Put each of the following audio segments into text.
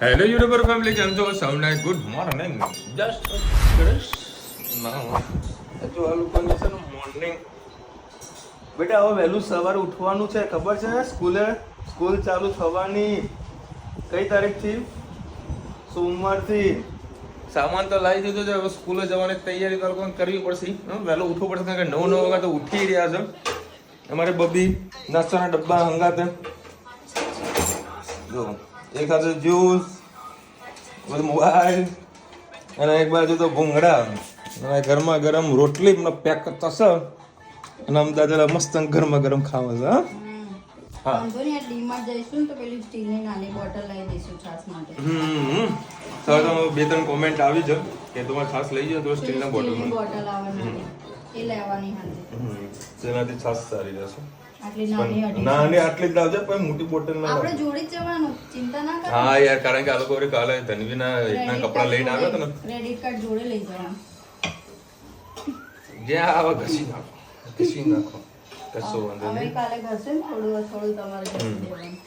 Hello YouTuber family, કેમ છો? સૌને ગુડ મોર્નિંગ. જસ્ટ જો આ લોકોને છે ને મોર્નિંગ બેટા હવે વહેલું સવારે ઉઠવાનું છે, ખબર છે? સ્કૂલ ચાલુ થવાની કઈ તારીખથી? સોમવારથી. સામાન તો લાવી દીધો છે, હવે સ્કૂલે જવાની તૈયારી તો લોકોને કરવી પડશે. વહેલું ઉઠવું પડશે કારણ કે 9 વાગે તો ઉઠી રહ્યા છે. અમારે બબી નાસ્તાના ડબ્બા હંગાતે જો એક સાથે જ્યુસ, બધું મોબાઈલ અને એક બાજુ તો ભૂંગળા અને ગરમા ગરમ રોટલી પેક થશે અને અમદાવાદ મસ્ત ગરમા ગરમ ખાવા છે. હા વાંધો નહીં, આ ડીમાર્ટ જઈશું ને તો પેલી સ્ટીલની નાની બોટલ લઈ દઈશું છાસ માટે. તો 2-3 કોમેન્ટ આવી છે કે તમારે છાસ લઈ જાઓ તો સ્ટીલના સ્ટીલની બોટલ આવે નાની, એ લેવાની હતી. તેનાથી છાસ સારી રહેશે. આટલી નાની હતી. નાની આટલી જ લાવજો, પણ મોટી બોટલ ના આપણે જોડી જ જવાનું, ચિંતા ના કરો. હા યાર, કારણ કે આ લોકો કાલે ધનવીના રીતના કપડા લઈને આવ્યા હતા ને, ક્રેડિટ કાર્ડ જોડે લઈ જવાનું. જ્યાં આવા ઘસી નાખો કશો વાંધો હવે નહીં. કાલે ઘસે ને થોડું તમારે ઘસી દેવાનું.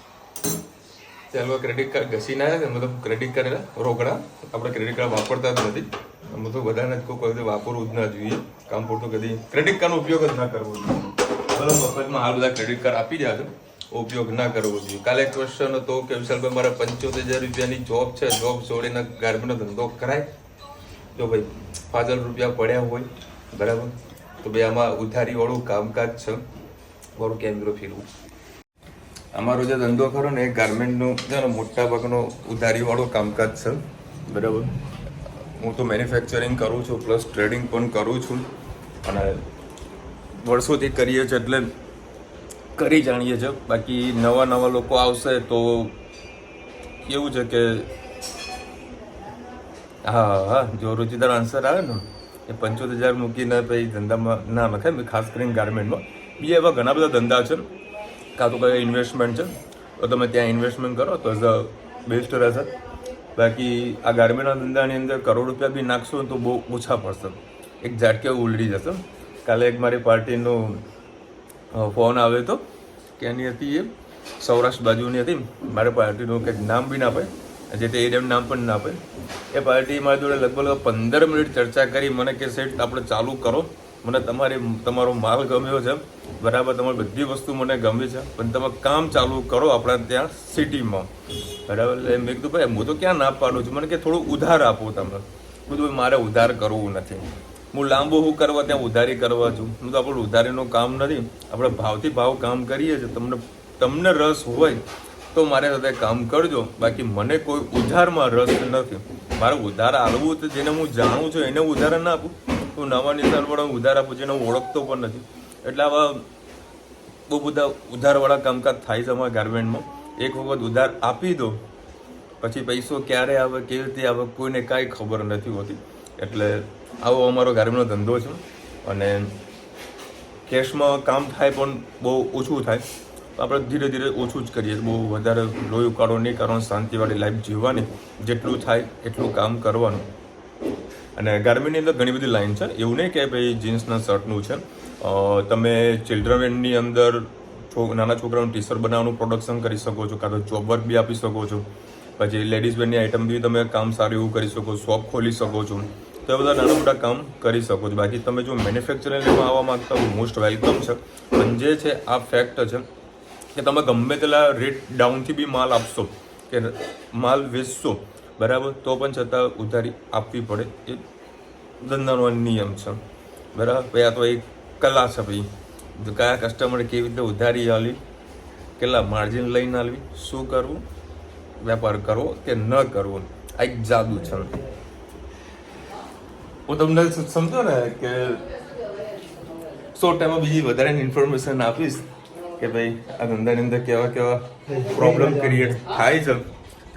ચાલો ક્રેડિટ કાર્ડ ઘસી ના મતલબ ક્રેડિટ કાર્ડ રોકડા આપણે ક્રેડિટ કાર્ડ વાપરતા જ નથી. અમે તો બધાને જ કોઈ કદી વાપરવું જ ના જોઈએ. કામ પૂરતું કદી ક્રેડિટ કાર્ડનો ઉપયોગ જ ના કરવો જોઈએ. બરાબર, મફતમાં હાલ બધા ક્રેડિટ કાર્ડ આપી રહ્યા છે, ઉપયોગ ના કરવો જોઈએ. કાલે એક ક્વેશ્ચન હતો કે વિશાલભાઈ મારા 75,000 રૂપિયાની જોબ છે, જોબ છોડીને ગાર્મેન્ટનો ધંધો કરાય? જો ભાઈ 5,000 રૂપિયા પડ્યા હોય બરાબર, તો ભાઈ આમાં ઉધારીવાળું કામકાજ છે. મારું કેમેરો ફેરવું, અમારો જે ધંધો ખરો ને એ ગાર્મેન્ટનો છે ને મોટા ભાગનો ઉધારીવાળું કામકાજ છે બરાબર. હું તો મેન્યુફેક્ચરિંગ કરું છું પ્લસ ટ્રેડિંગ પણ કરું છું અને વર્ષોથી કરીએ છીએ એટલે કરી જાણીએ છીએ. બાકી નવા લોકો આવશે તો કેવું છે કે હા જો રુચિદાર આન્સર આવે ને એ 75,000 મૂકીને પછી ધંધામાં ના નખાય. ખાસ કરીને ગાર્મેન્ટમાં બીજા એવા ઘણા બધા ધંધા છે, કાં તો કઈ ઇન્વેસ્ટમેન્ટ છે તો તમે ત્યાં ઇન્વેસ્ટમેન્ટ કરો તો એઝ અ બેસ્ટ રહેશે. બાકી આ ગાર્મેન્ટના ધંધાની અંદર કરોડ રૂપિયા બી નાખશો તો બહુ ઓછા પડશે, એક ઝાટકે ઉલડી જશે. કાલે એક મારી પાર્ટીનો ફોન આવ્યો હતો કે એની હતી એ સૌરાષ્ટ્ર બાજુની હતી. મારી પાર્ટીનું કંઈક નામ બી ના પાય, જે તે એરિયાનું નામ પણ ના પાય. એ પાર્ટી મારી જોડે લગભગ 15 મિનિટ ચર્ચા કરી. મને કે સેટ આપણે ચાલુ કરો, મને તમારો માલ ગમ્યો છે બરાબર, તમારી બધી વસ્તુ મને ગમી છે, પણ તમે કામ ચાલુ કરો આપણા ત્યાં સિટીમાં બરાબર. એટલે મેં કીધું ભાઈ હું તો ક્યાં ના પાડું છું, મને કે થોડું ઉધાર આપો તમે. બધું મારે ઉધાર કરવું નથી, હું લાંબુ હું કરવા ત્યાં ઉધારી કરવા છું. હું તો આપણું ઉધારીનું કામ નથી, આપણે ભાવથી ભાવ કામ કરીએ છીએ. તમને રસ હોય તો મારે સાથે કામ કરજો, બાકી મને કોઈ ઉધારમાં રસ નથી. મારે ઉધાર આલવું તો જેને હું જાણું છું એને ઉધાર ના આપું, હું નવા નિશાનવાળા ઉધાર આપું જેને હું ઓળખતો પણ નથી. એટલે આવા બહુ બધા ઉધારવાળા કામકાજ થાય છે અમારા ગાર્મેન્ટમાં. એક વખત ઉધાર આપી દો પછી પૈસો ક્યારે આવે કેવી રીતે આવે કોઈને કાંઈ ખબર નથી હોતી. એટલે આવો અમારો ગાર્મેન્ટનો ધંધો છે અને કેશમાં કામ થાય પણ બહુ ઓછું થાય. આપણે ધીરે ધીરે ઓછું જ કરીએ, બહુ વધારે લોહી ઉકાળો નહીં કરવાનો, શાંતિવાળી લાઈફ જીવવાની, જેટલું થાય એટલું કામ કરવાનું. અને ગાર્મેન્ટની અંદર ઘણી બધી લાઈન છે, એવું નહીં કે ભાઈ જીન્સના શર્ટનું છે. તમે ચિલ્ડ્રનની અંદર નાના છોકરાનું ટી શર્ટ બનાવવાનું પ્રોડક્શન કરી શકો છો, કાં તો જોબ વર્ક બી આપી શકો છો. પછી લેડીઝ વેરની આઇટમ બી તમે કામ સારું એવું કરી શકો, શોપ ખોલી શકો છો. તો એ બધા નાના મોટા કામ કરી શકો છો. બાકી તમે જો મેન્યુફેક્ચરિંગમાં આવવા માંગતા હો મોસ્ટ વેલકમ છે. પણ જે છે આ ફેક્ટ છે કે તમે ગમે તેટલા રેટ ડાઉનથી બી માલ આપશો કે માલ વેચશો બરાબર, તો પણ છતાં ઉધારી આપવી પડે, એ ધંધાનો નિયમ છે બરાબર. ભાઈ આ તો એક કલા છે ભાઈ, કયા કસ્ટમરે કેવી રીતે ઉધારી આલવી, કેટલા માર્જિન લઈને આલવી, શું કરવું, વેપાર કરવો કે ન કરવો, આ એક જાદુ છે. હું તમને સમજો ને કે શોર્ટ ટાઈમમાં બીજી વધારે ઇન્ફોર્મેશન આપીશ કે ભાઈ આ ધંધાની અંદર કેવા પ્રોબ્લેમ ક્રિએટ થાય છે,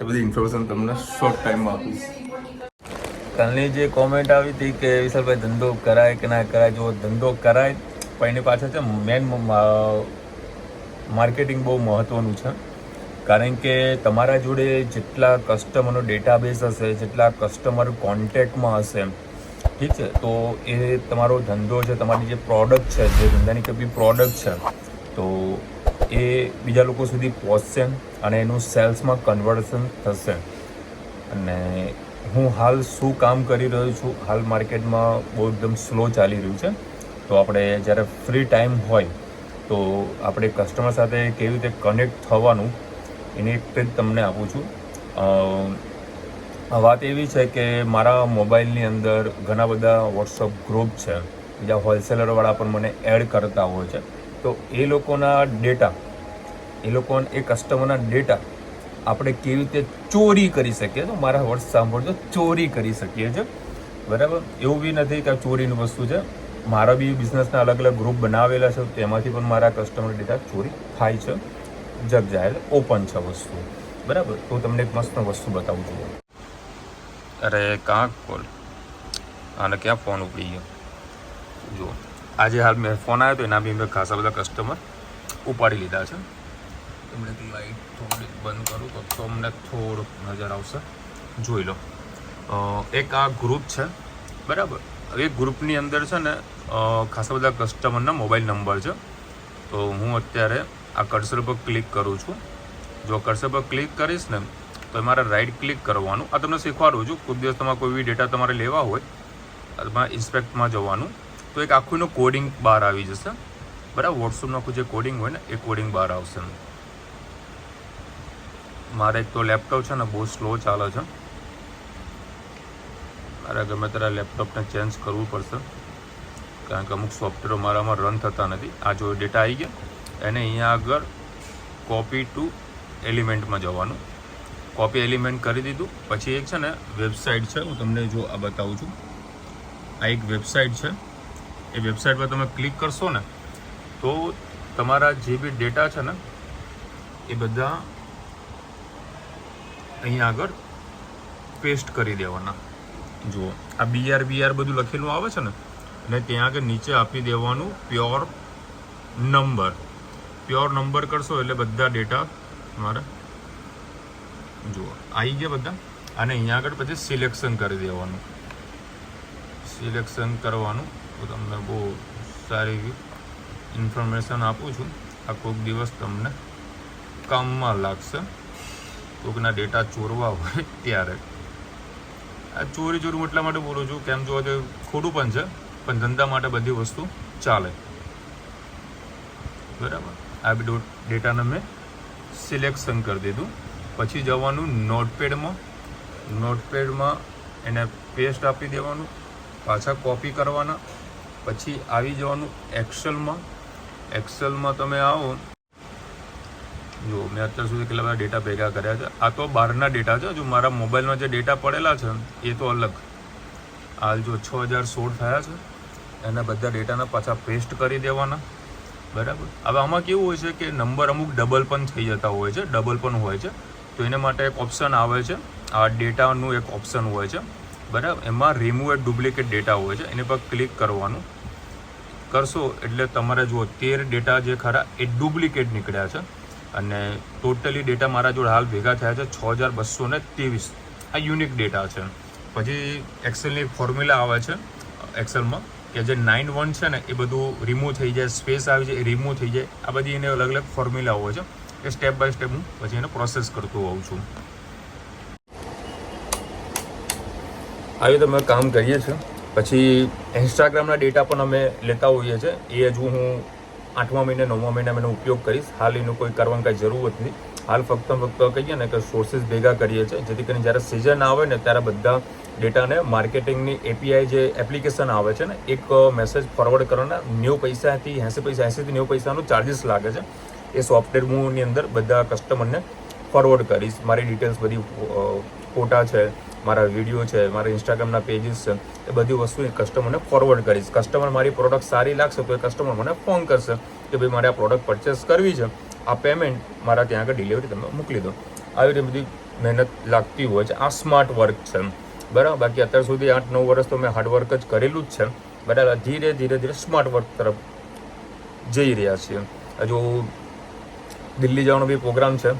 એ બધી ઇન્ફોર્મેશન તમને શોર્ટ ટાઈમમાં આપીશ. કાલની જે કોમેન્ટ આવી હતી કે વિશાલભાઈ ધંધો કરાય કે ના કરાય, જો ધંધો કરાય પણ એની પાછળ છે મેન માર્કેટિંગ બહુ મહત્ત્વનું છે. કારણ કે તમારા જોડે જેટલા કસ્ટમરનો ડેટાબેઝ હશે, જેટલા કસ્ટમર કોન્ટેક્ટમાં હશે, ઠીક છે, તો એ તમારો ધંધો છે, તમારી જે પ્રોડક્ટ છે, જે ધંધાની કોઈ બી પ્રોડક્ટ છે તો એ બીજા લોકો સુધી પહોંચશે અને એનું સેલ્સમાં કન્વર્ઝન થશે. અને હું હાલ શું કામ કરી રહ્યો છું, હાલ માર્કેટમાં બહુ એકદમ સ્લો ચાલી રહ્યું છે. તો આપણે જ્યારે ફ્રી ટાઈમ હોય તો આપણે કસ્ટમર સાથે કેવી રીતે કનેક્ટ થવાનું એની એક ટ્રીક તમને આપું છું. વાત એવી છે કે મારા મોબાઈલની અંદર ઘણા બધા વોટ્સઅપ ગ્રુપ છે, બીજા હોલસેલરવાળા પણ મને એડ કરતા હોય છે. તો એ લોકોના ડેટા, એ કસ્ટમરના ડેટા આપણે કેવી રીતે ચોરી કરી શકીએ, તો મારા વર્ડ સાંભળજો, ચોરી કરી શકીએ છીએ. બરાબર, એવું બી નથી કે આ ચોરીની વસ્તુ છે. મારા બી બિઝનેસના અલગ અલગ ગ્રુપ બનાવેલા છે, તેમાંથી પણ મારા કસ્ટમર ડેટા ચોરી થાય છે. જગ જાહેર ઓપન છે વસ્તુ. બરાબર, તો તમને એક મસ્ત વસ્તુ બતાવું છું. અરે કાં કોલ આને ક્યાં ફોન ઉપડી ગયો? જો આજે હાલ મેં ફોન આવ્યો તો એના બી મેં ખાસા બધા કસ્ટમર ઉપાડી લીધા છે. તમને લાઈટ થોડી બંધ કરું તો તમને થોડુંક નજર આવશે, જોઈ લો. એક આ ગ્રુપ છે, બરાબર. એ ગ્રુપની અંદર છે ને ખાસા બધા કસ્ટમરના મોબાઈલ નંબર છે. તો હું અત્યારે આ કર્સર પર ક્લિક કરું છું. જો કર્સર પર ક્લિક કરીશ ને તો મારે રાઈટ ક્લિક કરવાનું. આ તમને શીખવાડું છું. કોઈ દિવસ તમારે કોઈ બી ડેટા તમારે લેવા હોય, તમારે ઇન્સ્પેક્ટમાં જવાનું, તો એક આખુંનું કોડિંગ બહાર આવી જશે. બરાબર, વોટ્સઅપનું આખું જે કોડિંગ હોય ને એ કોડિંગ બહાર આવશે. મારે એક તો લેપટોપ છે ને બહુ સ્લો ચાલે છે. મારે ગમે ત્યારે લેપટોપને ચેન્જ કરવું પડશે, કારણ કે અમુક સોફ્ટવેરો મારામાં રન થતા નથી. આ જો ડેટા આવી ગયા, એને અહીંયા આગળ કોપી ટુ એલિમેન્ટમાં જવાનું. કોપી એલિમેન્ટ કરી દીધું. પછી એક છે ને વેબસાઇટ છે, હું તમને જો આ બતાવું છું. આ એક વેબસાઇટ છે. એ વેબસાઇટ પર તમે ક્લિક કરશો ને તો તમારા જે બી ડેટા છે ને એ બધા અહીંયા આગળ પેસ્ટ કરી દેવાના. જુઓ, આ બીઆર બધું લખેલું આવે છે ને, અને ત્યાં આગળ નીચે આપી દેવાનું પ્યોર નંબર કરશો એટલે બધા ડેટા તમારે જુઓ આવી ગયા બધા. અને અહીંયા આગળ પછી સિલેક્શન કરી દેવાનું. સિલેક્શન કરવાનું તો તમને બહુ સારી ઇન્ફોર્મેશન આપું છું. આ કોઈક દિવસ તમને કામમાં લાગશે. કોઈકના ડેટા ચોરવા હોય ત્યારે. આ ચોરી એટલા માટે બોલું છું, કેમ જોવા તો ખોટું પણ છે, પણ ધંધા માટે બધી વસ્તુ ચાલે. બરાબર, આ બી ડેટાને મેં સિલેક્શન કરી દીધું. પછી જવાનું નોટપેડમાં એને પેસ્ટ આપી દેવાનું, પાછા કોપી કરવાના. પછી આવી જવાનું એક્સેલમાં તમે આવો. જો મેં અત્યાર સુધી કેટલા બધા ડેટા ભેગા કર્યા છે. આ તો બહારના ડેટા છે. જો મારા મોબાઈલમાં જે ડેટા પડેલા છે એ તો અલગ. હાલ જો 6016 થયા છે, એના બધા ડેટાના પાછા પેસ્ટ કરી દેવાના. બરાબર, હવે આમાં કેવું હોય છે કે નંબર અમુક ડબલ પણ થઈ જતા હોય છે, તો એના માટે એક ઓપ્શન આવે છે. આ ડેટાનું એક ઓપ્શન હોય છે, બરાબર. એમાં રિમૂવ ડુપ્લિકેટ ડેટા હોય છે, એની પર ક્લિક કરશો એટલે તમારે જો 13 ડેટા જે ખરા એ ડુપ્લિકેટ નીકળ્યા છે. અને ટોટલી ડેટા મારા જોડે હાલ ભેગા થયા છે 6223. આ યુનિક ડેટા છે. પછી એક્સેલની ફોર્મ્યુલા આવે છે એક્સેલમાં કે જે 91 છે ને એ બધું રિમૂવ થઈ જાય, સ્પેસ આવી જાય એ રિમૂવ થઈ જાય. આ બધી એને અલગ અલગ ફોર્મ્યુલા હોય છે. એ સ્ટેપ બાય સ્ટેપ હું પછી એને પ્રોસેસ કરતો હોઉં છું. આવી રીતે અમે કામ કરીએ છીએ. પછી ઇન્સ્ટાગ્રામના ડેટા પણ અમે લેતા હોઈએ છીએ. એ હજુ હું 8મા મહિને 9મા મહિને એનો ઉપયોગ કરીશ. હાલ એનું કોઈ કરવાની કાંઈ જરૂર નથી. હાલ ફક્ત કહીએ ને કે સોર્સિસ ભેગા કરીએ છીએ, જેથી કરીને જ્યારે સિઝન આવે ને ત્યારે બધા ડેટાને માર્કેટિંગની એપીઆઈ જે એપ્લિકેશન આવે છે ને, એક મેસેજ ફોરવર્ડ કરવાના 90 પૈસાથી 80 પૈસા 80થી 90 પૈસાનો ચાર્જિસ લાગે છે. એ સોફ્ટવેરની અંદર બધા કસ્ટમરને ફોરવર્ડ કરીશ. મારી ડિટેલ્સ બધી, ફોટા છે, મારા વિડીયો છે, મારા ઇન્સ્ટાગ્રામના પેજીસ છે, એ બધી વસ્તુ એ કસ્ટમરને ફોરવર્ડ કરીશ. કસ્ટમર મારી પ્રોડક્ટ સારી લાગશે તો એ કસ્ટમર મને ફોન કરશે કે ભાઈ મારે આ પ્રોડક્ટ પરચેસ કરવી છે, આ પેમેન્ટ મારા ત્યાં આગળ ડિલિવરી તમે મોકલી દો. આવી રીતે બધી મહેનત લાગતી હોય છે. આ સ્માર્ટ વર્ક છે, બરાબર. બાકી અત્યાર સુધી 8-9 વર્ષ તો મેં હાર્ડવર્ક જ કરેલું જ છે, બરાબર. ધીરે સ્માર્ટ વર્ક તરફ જઈ રહ્યા છીએ. હજુ દિલ્હી જવાનો બી પ્રોગ્રામ છે,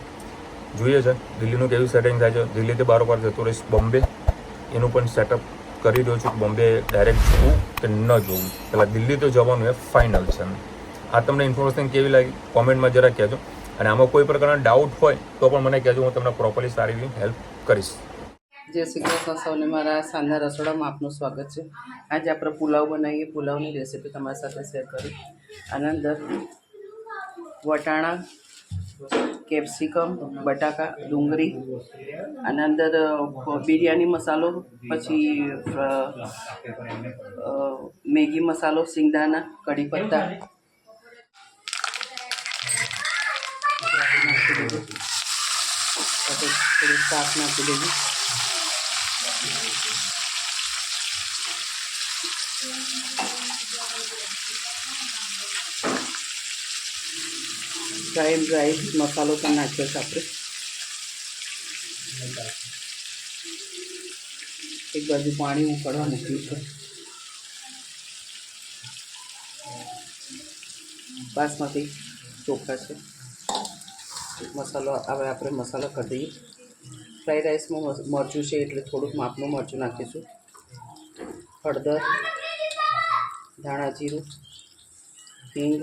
જોઈએ છે દિલ્હીનું કેવું સેટિંગ થાય છે. દિલ્હીથી બારોબાર જતો રહીશ બોમ્બે. એનું પણ સેટઅપ કરી રહ્યો છું. બોમ્બે ડાયરેક્ટ જવું કે ન જવું, પહેલાં દિલ્હી તો જવાનું એ ફાઇનલ છે. આ તમને ઇન્ફોર્મેશન કેવી લાગી કોમેન્ટમાં જરા કહેજો. અને આમાં કોઈ પ્રકારના ડાઉટ હોય તો પણ મને કહેજો, હું તમને પ્રોપરલી સારી એવી હેલ્પ કરીશ. જય શ્રી કૃષ્ણ સૌને મારા સાંજના રસોડામાં આપનું સ્વાગત છે. આજે આપણે પુલાવ બનાવીએ. પુલાવની રેસીપી તમારી સાથે શેર કરી. આના અંદર વટાણા, કેપ્સિકમ, બટાકા, ડુંગળી, આના અંદર બિરયાની મસાલો, પછી મેગી મસાલો, સિંગદાણા, કઢી પત્તા નાખી દીધું. પછી થોડું શાક નાખી દીધું. ડ્રાય મસાલો પણ નાખ્યો છે આપણે. એક બાજુ પાણી ઉકળવા મૂક્યું છે. બાસમતી ચોખા છે. મસાલો હવે આપણે મસાલો કરી દઈએ. ફ્રાઈડ રાઈસમાં મરચું છે એટલે થોડુંક માપનું મરચું નાખીશું. હળદર, ધાણા જીરું, હિંગ,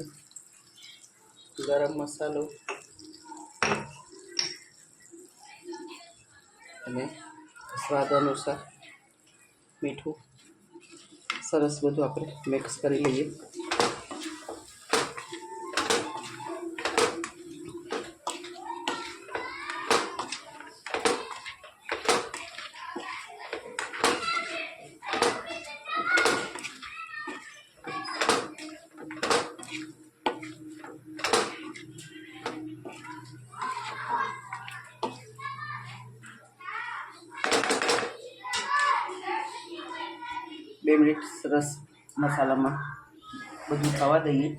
ગરમ મસાલો અને સ્વાદ અનુસાર મીઠું. સરસ બધું આપણે મિક્સ કરી લઈએ. બે મિનિટ સરસ મસાલામાં બધું થવા દઈએ.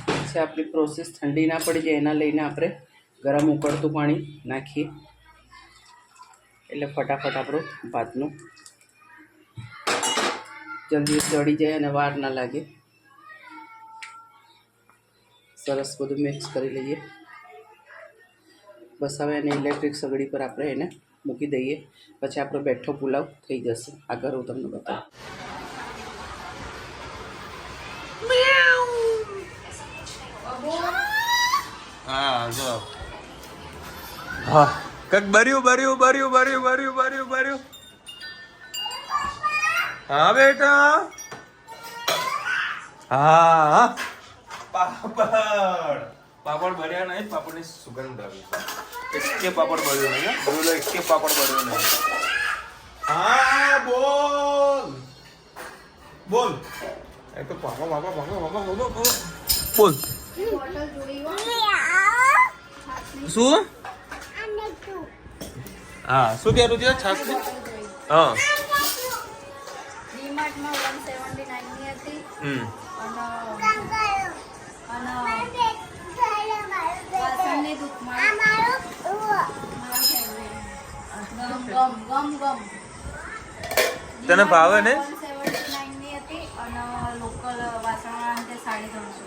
પછી આપણી પ્રોસેસ ઠંડી ના પડી જાય એના લઈને આપણે ગરમ ઉકળતું પાણી નાખીએ એટલે ફટાફટ આપણું ભાતનું જલ્દી ચડી જાય અને વાર ના લાગે. સરસ બધું મિક્સ કરી લઈએ. બસ હવે એને ઇલેક્ટ્રિક સગડી પર આપણે એને મૂકી દઈએ. પછી આપણો બેઠો પુલાવ થઈ જશે. આગળ હું તમને બતાવું. હા જો હા કક ભર્યું. હા બેટા. હા પાપડ ભર્યા નહીં. પાપડની સુગંધ આવી. એકે પાપડ ભર્યો નહીં. બોલો એકે પાપડ ભર્યો નહીં. હા બોલ એક તો પાપા બોલ. બોટલ જોડી હો. શું? હા શું કહેતું છે છાસ ની? હા ડીમાર્ટમાં 179 ની હતી અને વાસણની દુકાનમાં ગમ તને ભાવે ને? 179 ની હતી અને લોકલ વાસણવાળાને તે 350.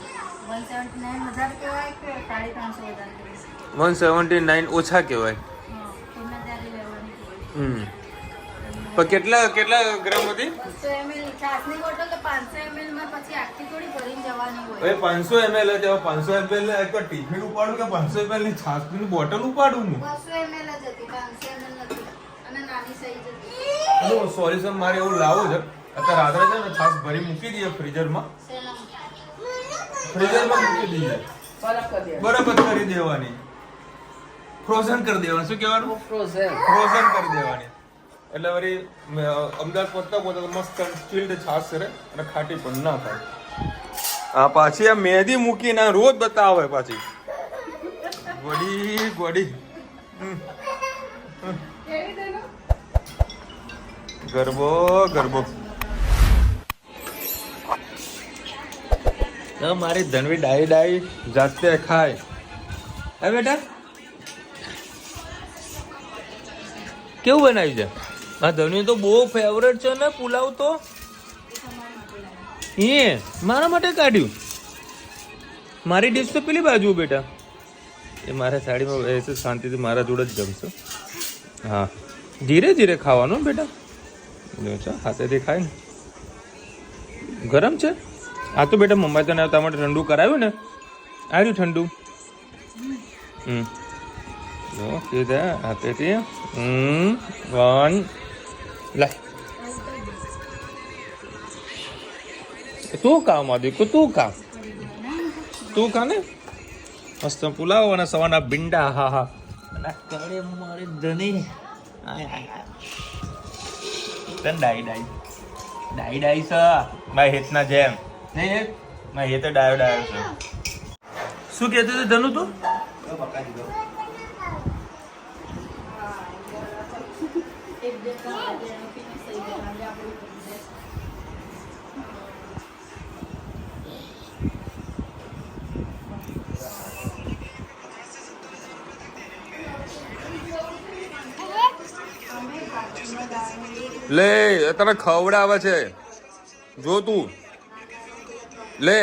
179 હજાર કહેવાય કે 350 હજાર કહેવાય? 179 ઓછા કહેવાય. હા કિંમત ત્યારે લેવાની પણ કેટલા ગ્રામ હતી? 200 ml છાસની બોટલ તો 500 ml માં પછી આખી થોડી ભરીને જવાની હોય. હવે 500 ml હતી. હવે 500 ml એક તો ટિફિન ઉપાડું કે 500 ml ની છાસની બોટલ ઉપાડું હું? 200 ml જ હતી, 500 ml નથી અને નાની સાઈઝ હતી. હેલો સોરી સર, મારે એવું લાવવું છે. અત્યારે રાત્રે છે ને છાસ ભરી મૂકી દઈએ ફ્રીઝરમાં. ફ્રીઝરમાં મૂકી દઈએ. બરાબર કરી દેવાની. ફ્રોઝન કરી દેવાનું. શું કહેવાનું? ફ્રોઝન કરી દેવાની. એટલે વળી અમદાવાદ પહોંચતા મસ્ત ચીલ્ડ છાસ કરે અને ખાટી પણ ના થાય. આ પાછી આ મહેંદી મૂકીને રોજ બતાવે પાછી ગોડી ગરબો મારી ધનવી ડાઈ જાતે ખાય. હે બેટા કેવું બનાવ્યું છે? આ ધનવી તો બહુ ફેવરેટ છે ને પુલાવ તો. એ મારા માટે કાઢ્યું. મારી ડીશ તો પેલી બાજુ બેટા. એ મારા સાડીમાં બેસે શાંતિથી મારા જોડે જ જમશો. હા ધીરે ધીરે ખાવાનું બેટા. હાથેથી ખાય ને. ગરમ છે આ તો બેટા. મમ્મા તને તમારે ઠંડુ કરાવ્યું ને? આવ્યું ઠંડુ. જો કીધા હાથેથી 1 લાય તું ખા માદી તું ખા ને મસ્ત પુલાવ અને સવારના ભીંડા હા હા અને કરે મારે ધણી તન ડાઈ છે મારી હેતના જેમ નહીં હેત મારી હેતે ડાયો છે શું કહેતું હતું ધનુ તું લે તને ખવડાવે છે જો તું લે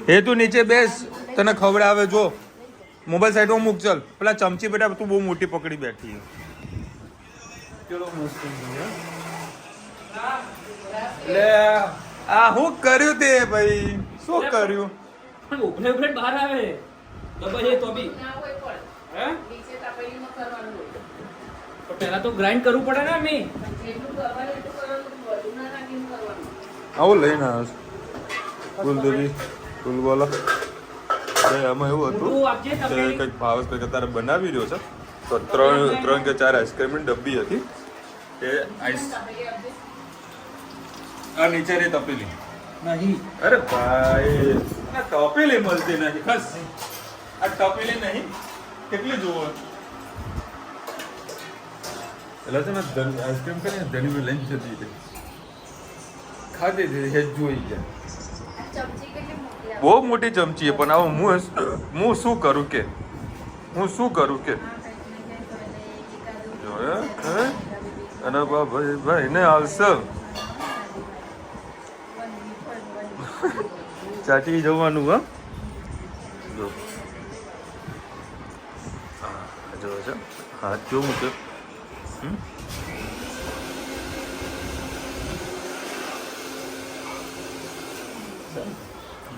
એ તું નીચે બેસ તને ખવડાવે જો મોબાઈલ સાઈડમાં મૂક ચલ પેલા ચમચી બેટા તું બહુ મોટી પકડી બેઠી લે આ હું કર્યું તે ભાઈ શું કર્યું ઉભરે ઉભરે બહાર આવે તો ભાઈ તો બી હે તો પહેલા તો ગ્રાઇન્ડ કરવું પડે ને મી આવું લઈને આવ્યો છું કુલદેવી કુલ બોલો એમાં એવું હતું કે કંઈક ભાવેશ કંઈક અત્યારે બનાવી રહ્યો છે તો ત્રણ કે ચાર આઈસ્ક્રીમની ડબ્બી હતી એ આઈસ આ નીચે રે તપેલી નહીં અરે ભાઈ ના તપેલી મળતી નથી બસ આ તપેલી નહીં કેટલી જુઓ એટલે છે ને આઈસ્ક્રીમ કરીને ધણી લઈને જતી હતી ખાધી હતી હેજ જોઈ ગયા ચમચી કેટલી મોટી બહુ મોટી ચમચી પણ આવું હું શું કરું કે અને ભાઈ ને આવશે ચાટી જવાનું હા જો છે હાથ જો મૂકે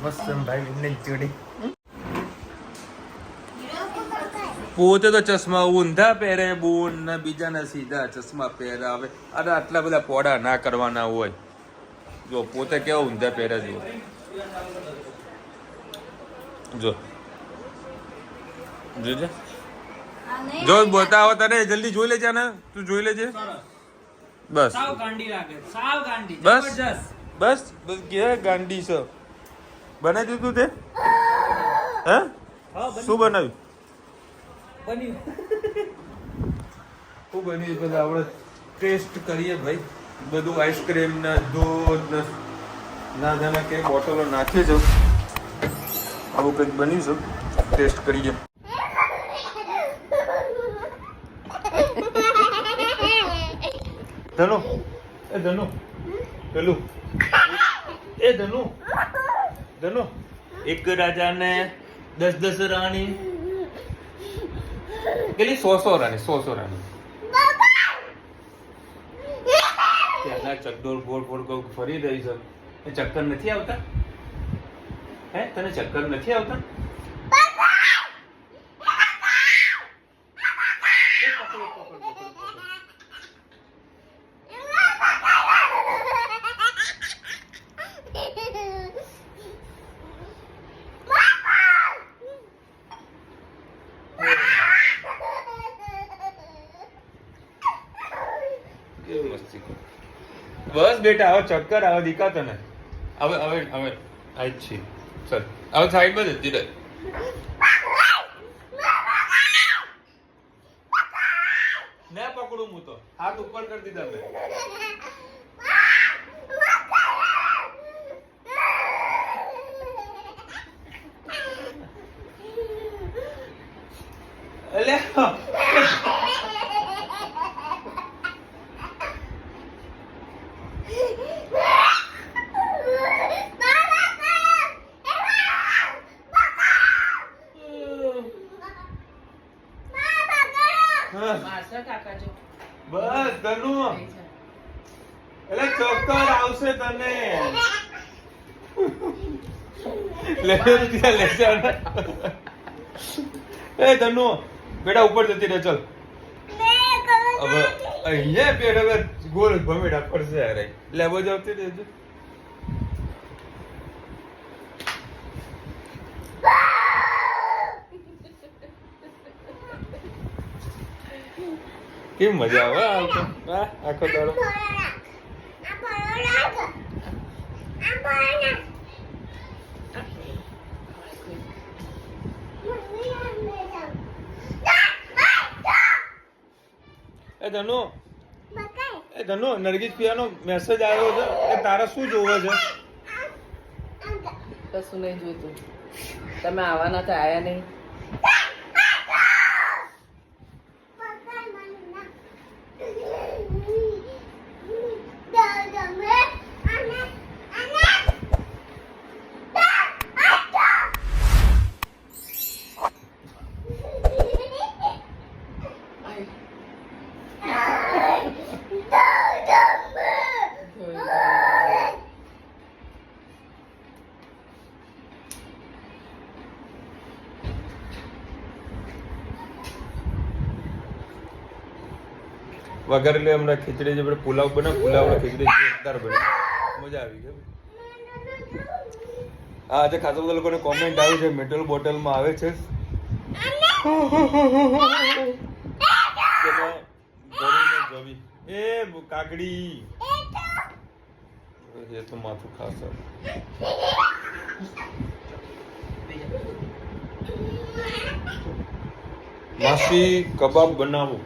મસ્ત ભાઈ ને જોડી પોતે તો ચશ્મા ઊંધા પહેરે બોન ને બીજાને સીધા ચશ્મા પહેરાવે અરે આટલા બધા પોડા ના કરવાના હોય જો પોતે કેવા ઊંધા પહેરે જો જો જોજે જો બતાવો તને જલ્દી જોઈ લેજે ને તું જોઈ લેજે બસ સાવ ગાંડી લાગે સાવ ગાંડી બસ જબરજસ્ત બસ બસ કે ગાંડી છે બનાવી દીધું તે હે શું બનાવ્યું બન્યું શું બન્યું બધા આપણે ટેસ્ટ કરીએ ભાઈ બધું આઈસ્ક્રીમ ને દૂધ ને ના જાણે કે બોટલો નાખી છે આવું કંઈક બન્યું છે ટેસ્ટ કરીએ ધનુ એ ધનુ પેલું એ ધનુ એક રાજાને 10 રાણી કેટલી 100 રાણી ત્યાંના ચકડોળ ગોળ ફરી રહી છે એ ચક્કર નથી આવતા હે તને ચક્કર નથી આવતા બસ બેટા હવે ચક્કર આવે દીકા તને હવે આ જ છે ચલ હવે સાઈડમાં જતી રહે ના પકડું હું તો હાથ ઉપર કરી દીધા મેં એટલે માસા કાકા જો બસ ધનુ એટલે ચોક્કસ આવશે તને લે એ ધનુ બેટા ઉપર જતી રહે ચલ હવે અહીંયા પેટ હવે ગોળ ભમેડા પડશે યાર લેવો જતી રહેજો કેમ મજા આવે આખો દાડો એ ધનુ નરગીસ પિયાનો મેસેજ આવ્યો છે એ તારા શું જોવે છે કશું નહીં જોઈતું તમે આવવાના તો આયા નહીં વગર એટલે હમણાં ખીચડી જે પુલાવ બને પુલાવ ખીચડી જોરદાર બને મજા આવી ગઈ હા આજે ખાસા બધા લોકોને કોમેન્ટ આવી છે મેટલ બોટલમાં આવે છે એ કાકડી એ તો માથું ખાસ માસી કબાબ બનાવો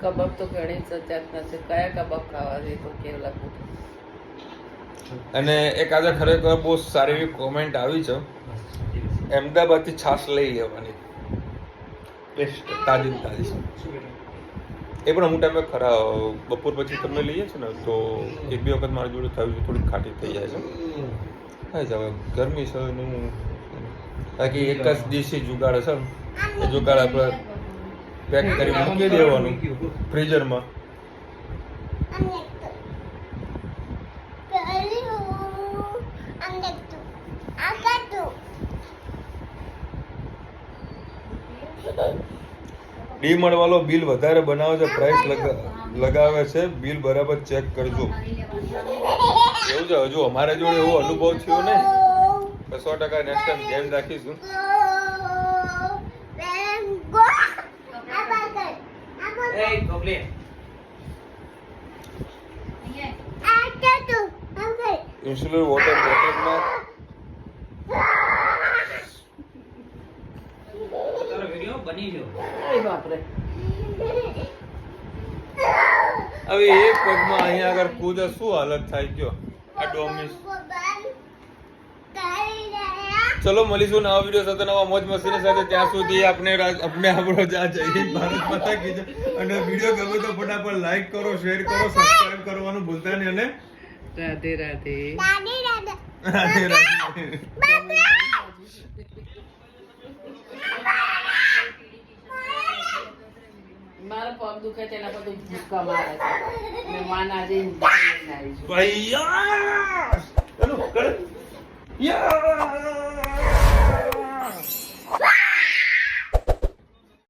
કબાબ તો ઘણી જાતના છે કયા કબાબ ખાવા છે તો કેવલા પૂછો અને એક આજે ખરેખર બહુ સારી એવી કોમેન્ટ આવી છે અમદાવાદથી છાશ લઈ લેવાની બેસ્ટ તાજી તાજી એ પણ અમુક ટાઈમે ખરા બપોર પછી તમે લઈએ છો ને તો એક બે વખત મારી જોડે થયું છે થોડીક ખાટી થઈ જાય છે થાય છે હવે ગરમી છે એનું બાકી એક જ દેશી જુગાડ છે એ જુગાડ આપણે પેક કરી મૂકી દેવાનું ફ્રીઝરમાં ડી મળવાલો બિલ વધારે બનાવે છે પ્રાઇસ લગાવે છે બિલ બરાબર ચેક કરજો એવું છે હજુ અમારા જોડે એવો અનુભવ થયો ને 100% નેક્સ્ટ ટાઈમ ધ્યાન રાખીશું ઇન્સ્યુલર વોટર બોટલમાં તારો વિડિયો બની ગયો એ બાપરે હવે એક પગમાં અહીંયા આગળ કૂદે શું હાલત થાય ગયો આ ડોમિસ ચલો મળીશું નવા વિડીયો સાથે નવા મોજ મસ્તીની સાથે ત્યાં સુધી આપણે આપણો જય હિન્દ ભારત માતા કી જય અને વિડીયો ગમે તો ફટાફટ લાઈક કરો શેર કરો સબસ્ક્રાઇબ કરવાનું ભૂલતા નહીં અને રાધે રાધે રાધે રાધે મારા પગ દુખે છે એના પર તો ભૂકા મારે છે મેં માન આજે આવી છું ભૈયા ચલો કર યા